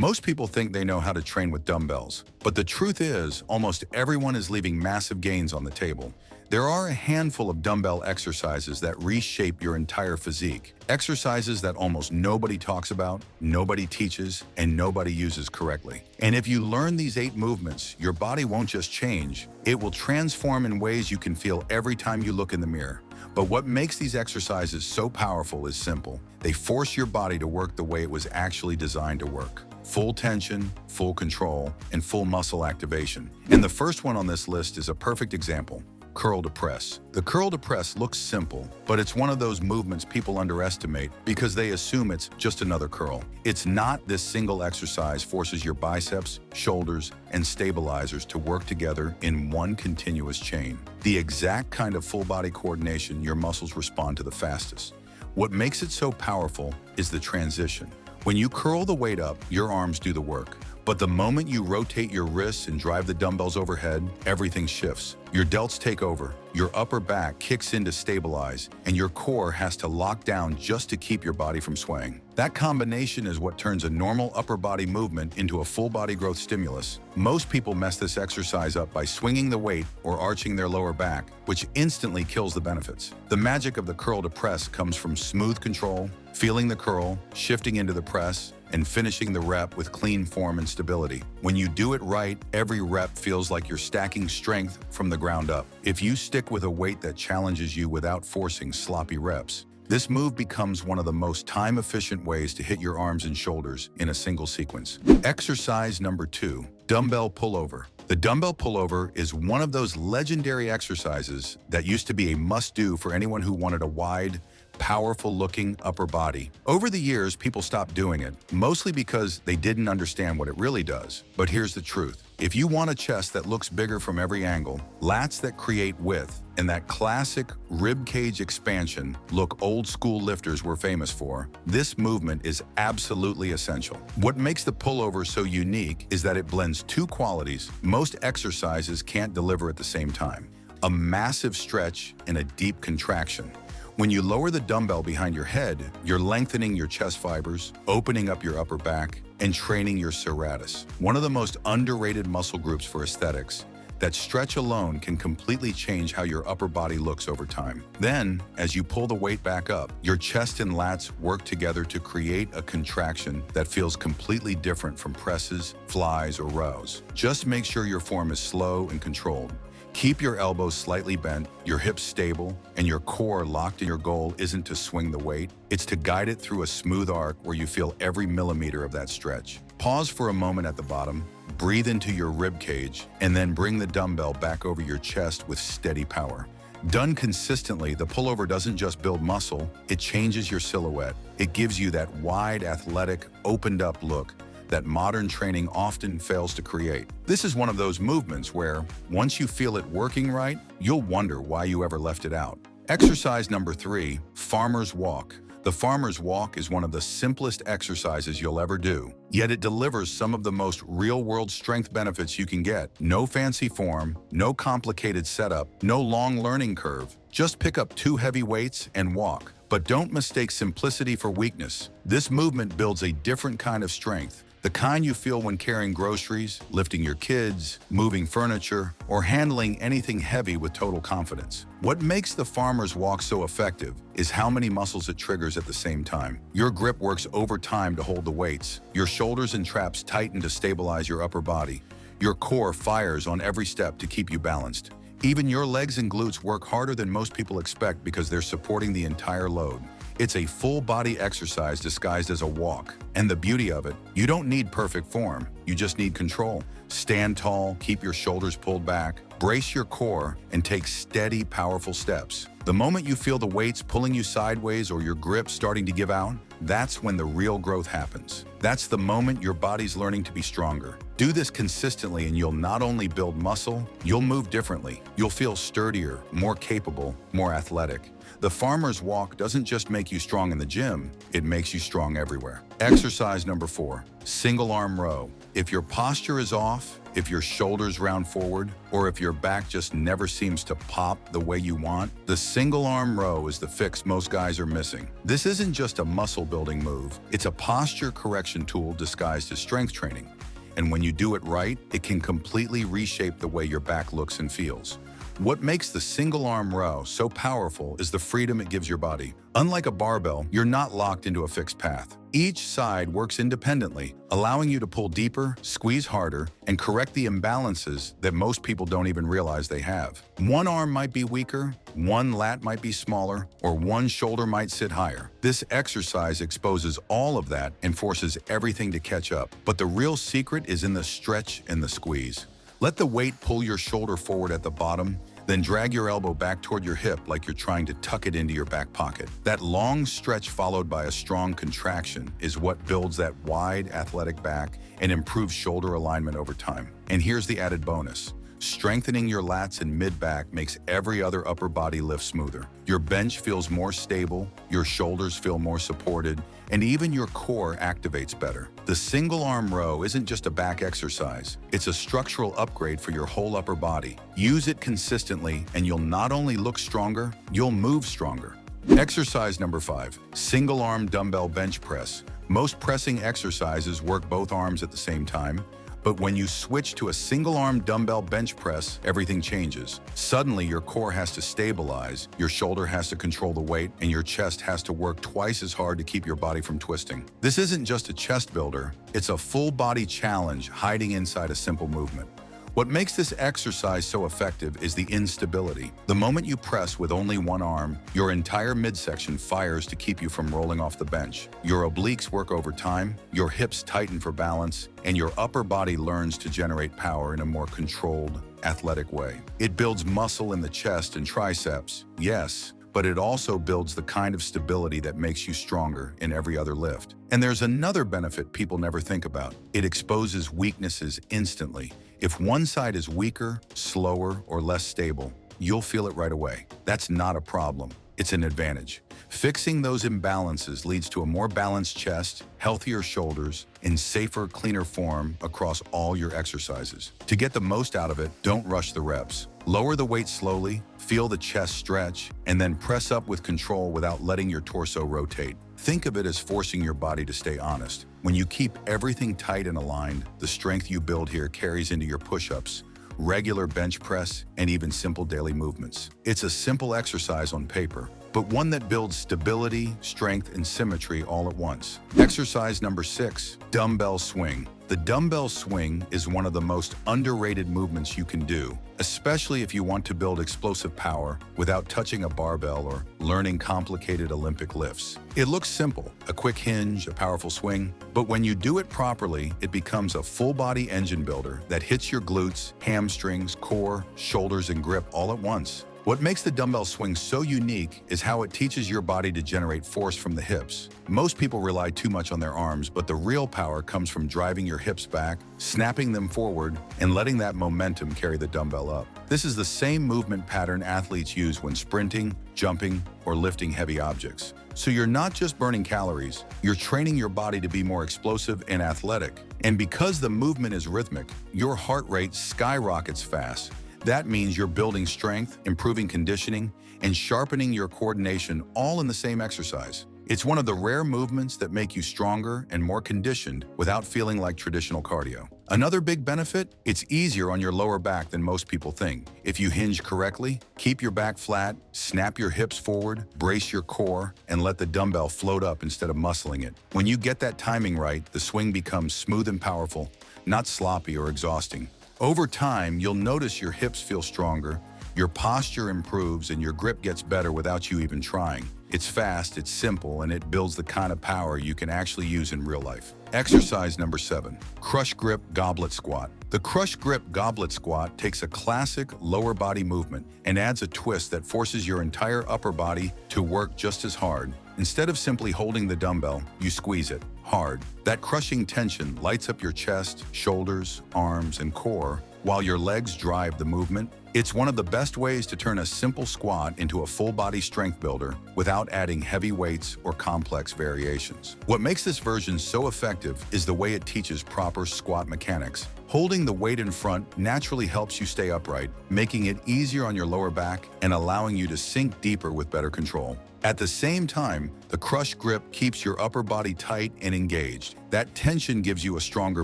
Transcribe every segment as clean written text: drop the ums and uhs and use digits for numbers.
Most people think they know how to train with dumbbells, but the truth is almost everyone is leaving massive gains on the table. There are a handful of dumbbell exercises that reshape your entire physique. Exercises that almost nobody talks about, nobody teaches, and nobody uses correctly. And if you learn these 8 movements, your body won't just change, it will transform in ways you can feel every time you look in the mirror. But what makes these exercises so powerful is simple. They force your body to work the way it was actually designed to work. Full tension, full control, and full muscle activation. And the first one on this list is a perfect example. Curl to press. The curl to press looks simple, but it's one of those movements people underestimate because they assume it's just another curl. It's not. This single exercise forces your biceps, shoulders, and stabilizers to work together in one continuous chain. The exact kind of full body coordination your muscles respond to the fastest. What makes it so powerful is the transition. When you curl the weight up, your arms do the work. But the moment you rotate your wrists and drive the dumbbells overhead, everything shifts. Your delts take over, your upper back kicks in to stabilize, and your core has to lock down just to keep your body from swaying. That combination is what turns a normal upper body movement into a full body growth stimulus. Most people mess this exercise up by swinging the weight or arching their lower back, which instantly kills the benefits. The magic of the curl to press comes from smooth control, feeling the curl, shifting into the press, and finishing the rep with clean form and stability. When you do it right, every rep feels like you're stacking strength from the ground up. If you stick with a weight that challenges you without forcing sloppy reps, this move becomes one of the most time-efficient ways to hit your arms and shoulders in a single sequence. Exercise number 2, dumbbell pullover. The dumbbell pullover is one of those legendary exercises that used to be a must-do for anyone who wanted a wide, powerful-looking upper body. Over the years, people stopped doing it, mostly because they didn't understand what it really does. But here's the truth. If you want a chest that looks bigger from every angle, lats that create width, and that classic rib cage expansion look old school lifters were famous for, this movement is absolutely essential. What makes the pullover so unique is that it blends 2 qualities most exercises can't deliver at the same time: a massive stretch and a deep contraction. When you lower the dumbbell behind your head, you're lengthening your chest fibers, opening up your upper back, and training your serratus, one of the most underrated muscle groups for aesthetics. That stretch alone can completely change how your upper body looks over time. Then, as you pull the weight back up, your chest and lats work together to create a contraction that feels completely different from presses, flies, or rows. Just make sure your form is slow and controlled. Keep your elbows slightly bent, your hips stable, and your core locked in. Your goal isn't to swing the weight, it's to guide it through a smooth arc where you feel every millimeter of that stretch. Pause for a moment at the bottom, breathe into your rib cage, and then bring the dumbbell back over your chest with steady power. Done consistently, the pullover doesn't just build muscle, it changes your silhouette. It gives you that wide, athletic, opened-up look that modern training often fails to create. This is one of those movements where, once you feel it working right, you'll wonder why you ever left it out. Exercise number 3, farmer's walk. The farmer's walk is one of the simplest exercises you'll ever do, yet it delivers some of the most real-world strength benefits you can get. No fancy form, no complicated setup, no long learning curve. Just pick up 2 heavy weights and walk. But don't mistake simplicity for weakness. This movement builds a different kind of strength. The kind you feel when carrying groceries, lifting your kids, moving furniture, or handling anything heavy with total confidence. What makes the farmer's walk so effective is how many muscles it triggers at the same time. Your grip works overtime to hold the weights. Your shoulders and traps tighten to stabilize your upper body. Your core fires on every step to keep you balanced. Even your legs and glutes work harder than most people expect because they're supporting the entire load. It's a full-body exercise disguised as a walk. And the beauty of it, you don't need perfect form, you just need control. Stand tall, keep your shoulders pulled back, brace your core, and take steady, powerful steps. The moment you feel the weights pulling you sideways or your grip starting to give out, that's when the real growth happens. That's the moment your body's learning to be stronger. Do this consistently and you'll not only build muscle, you'll move differently. You'll feel sturdier, more capable, more athletic. The farmer's walk doesn't just make you strong in the gym, it makes you strong everywhere. Exercise number 4, single arm row. If your posture is off, if your shoulders round forward, or if your back just never seems to pop the way you want, the single arm row is the fix most guys are missing. This isn't just a muscle building move, it's a posture correction tool disguised as strength training. And when you do it right, it can completely reshape the way your back looks and feels. What makes the single arm row so powerful is the freedom it gives your body. Unlike a barbell, you're not locked into a fixed path. Each side works independently, allowing you to pull deeper, squeeze harder, and correct the imbalances that most people don't even realize they have. One arm might be weaker, one lat might be smaller, or one shoulder might sit higher. This exercise exposes all of that and forces everything to catch up. But the real secret is in the stretch and the squeeze. Let the weight pull your shoulder forward at the bottom, then drag your elbow back toward your hip like you're trying to tuck it into your back pocket. That long stretch followed by a strong contraction is what builds that wide, athletic back and improves shoulder alignment over time. And here's the added bonus. Strengthening your lats and mid-back makes every other upper body lift smoother. Your bench feels more stable, your shoulders feel more supported, and even your core activates better. The single arm row isn't just a back exercise, it's a structural upgrade for your whole upper body. Use it consistently and you'll not only look stronger, you'll move stronger. Exercise number 5, single arm dumbbell bench press. Most pressing exercises work both arms at the same time, but when you switch to a single-arm dumbbell bench press, everything changes. Suddenly, your core has to stabilize, your shoulder has to control the weight, and your chest has to work twice as hard to keep your body from twisting. This isn't just a chest builder, it's a full-body challenge hiding inside a simple movement. What makes this exercise so effective is the instability. The moment you press with only one arm, your entire midsection fires to keep you from rolling off the bench. Your obliques work over time, your hips tighten for balance, and your upper body learns to generate power in a more controlled, athletic way. It builds muscle in the chest and triceps, yes, but it also builds the kind of stability that makes you stronger in every other lift. And there's another benefit people never think about. It exposes weaknesses instantly. If one side is weaker, slower, or less stable, you'll feel it right away. That's not a problem. It's an advantage. Fixing those imbalances leads to a more balanced chest, healthier shoulders, and safer, cleaner form across all your exercises. To get the most out of it, don't rush the reps. Lower the weight slowly, feel the chest stretch, and then press up with control without letting your torso rotate. Think of it as forcing your body to stay honest. When you keep everything tight and aligned, the strength you build here carries into your push-ups, regular bench press, and even simple daily movements. It's a simple exercise on paper, but one that builds stability, strength, and symmetry all at once. Exercise number 6, dumbbell swing. The dumbbell swing is one of the most underrated movements you can do, especially if you want to build explosive power without touching a barbell or learning complicated Olympic lifts. It looks simple, a quick hinge, a powerful swing, but when you do it properly, it becomes a full-body engine builder that hits your glutes, hamstrings, core, shoulders, and grip all at once. What makes the dumbbell swing so unique is how it teaches your body to generate force from the hips. Most people rely too much on their arms, but the real power comes from driving your hips back, snapping them forward, and letting that momentum carry the dumbbell up. This is the same movement pattern athletes use when sprinting, jumping, or lifting heavy objects. So you're not just burning calories, you're training your body to be more explosive and athletic. And because the movement is rhythmic, your heart rate skyrockets fast. That means you're building strength, improving conditioning, and sharpening your coordination all in the same exercise. It's one of the rare movements that make you stronger and more conditioned without feeling like traditional cardio. Another big benefit, it's easier on your lower back than most people think. If you hinge correctly, keep your back flat, snap your hips forward, brace your core, and let the dumbbell float up instead of muscling it. When you get that timing right, the swing becomes smooth and powerful, not sloppy or exhausting. Over time, you'll notice your hips feel stronger, your posture improves, and your grip gets better without you even trying. It's fast, it's simple, and it builds the kind of power you can actually use in real life. Exercise number 7, crush grip goblet squat. The crush grip goblet squat takes a classic lower body movement and adds a twist that forces your entire upper body to work just as hard. Instead of simply holding the dumbbell, you squeeze it hard. That crushing tension lights up your chest, shoulders, arms, and core, while your legs drive the movement. It's one of the best ways to turn a simple squat into a full-body strength builder without adding heavy weights or complex variations. What makes this version so effective is the way it teaches proper squat mechanics. Holding the weight in front naturally helps you stay upright, making it easier on your lower back and allowing you to sink deeper with better control. At the same time, the crush grip keeps your upper body tight and engaged. That tension gives you a stronger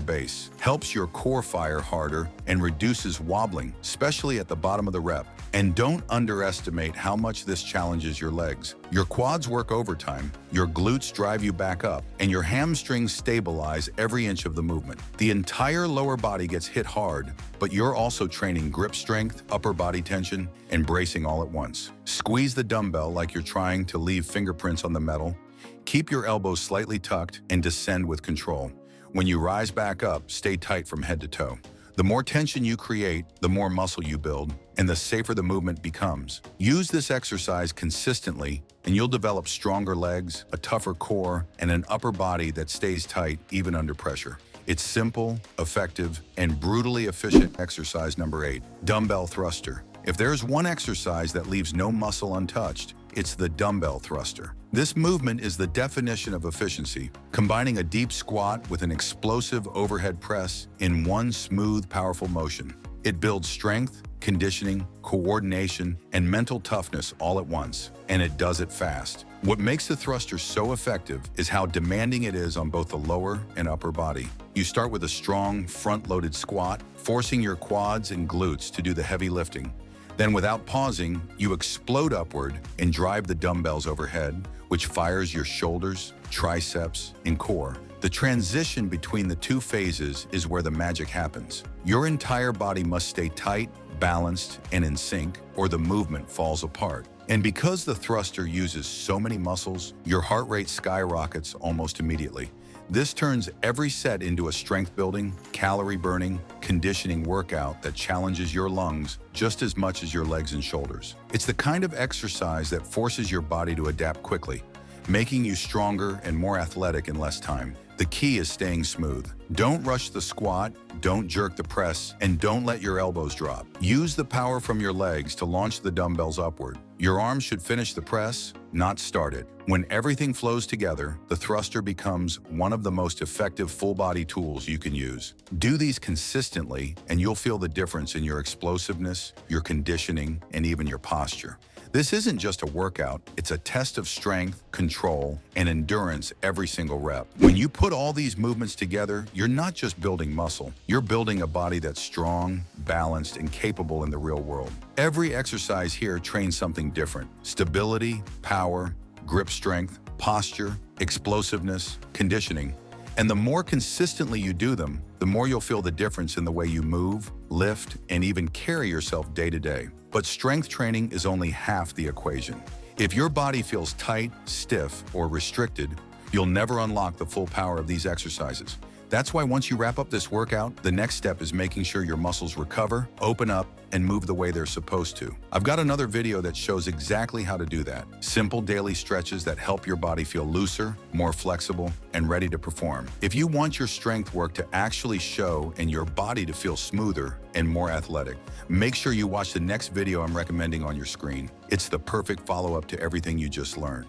base, helps your core fire harder, and reduces wobbling, especially at the bottom of the rep. And don't underestimate how much this challenges your legs. Your quads work overtime, your glutes drive you back up, and your hamstrings stabilize every inch of the movement. The entire lower body gets hit hard, but you're also training grip strength, upper body tension, and bracing all at once. Squeeze the dumbbell like you're trying to leave fingerprints on the metal. Keep your elbows slightly tucked and descend with control. When you rise back up, stay tight from head to toe. The more tension you create, the more muscle you build, and the safer the movement becomes. Use this exercise consistently, and you'll develop stronger legs, a tougher core, and an upper body that stays tight even under pressure. It's simple, effective, and brutally efficient. Exercise number 8, dumbbell thruster. If there's one exercise that leaves no muscle untouched, it's the dumbbell thruster. This movement is the definition of efficiency, combining a deep squat with an explosive overhead press in one smooth, powerful motion. It builds strength, conditioning, coordination, and mental toughness all at once, and it does it fast. What makes the thruster so effective is how demanding it is on both the lower and upper body. You start with a strong, front-loaded squat, forcing your quads and glutes to do the heavy lifting. Then, without pausing, you explode upward and drive the dumbbells overhead, which fires your shoulders, triceps, and core. The transition between the two phases is where the magic happens. Your entire body must stay tight, balanced, and in sync, or the movement falls apart. And because the thruster uses so many muscles, your heart rate skyrockets almost immediately. This turns every set into a strength-building, calorie-burning, conditioning workout that challenges your lungs just as much as your legs and shoulders. It's the kind of exercise that forces your body to adapt quickly, making you stronger and more athletic in less time. The key is staying smooth. Don't rush the squat, don't jerk the press, and don't let your elbows drop. Use the power from your legs to launch the dumbbells upward. Your arms should finish the press, not start it. When everything flows together, the thruster becomes one of the most effective full-body tools you can use. Do these consistently, and you'll feel the difference in your explosiveness, your conditioning, and even your posture. This isn't just a workout, it's a test of strength, control, and endurance every single rep. When you put all these movements together, you're not just building muscle, you're building a body that's strong, balanced, and capable in the real world. Every exercise here trains something different: stability, power, grip strength, posture, explosiveness, conditioning. And the more consistently you do them, the more you'll feel the difference in the way you move, lift, and even carry yourself day to day. But strength training is only half the equation. If your body feels tight, stiff, or restricted, you'll never unlock the full power of these exercises. That's why once you wrap up this workout, the next step is making sure your muscles recover, open up, and move the way they're supposed to. I've got another video that shows exactly how to do that. Simple daily stretches that help your body feel looser, more flexible, and ready to perform. If you want your strength work to actually show and your body to feel smoother and more athletic, make sure you watch the next video I'm recommending on your screen. It's the perfect follow-up to everything you just learned.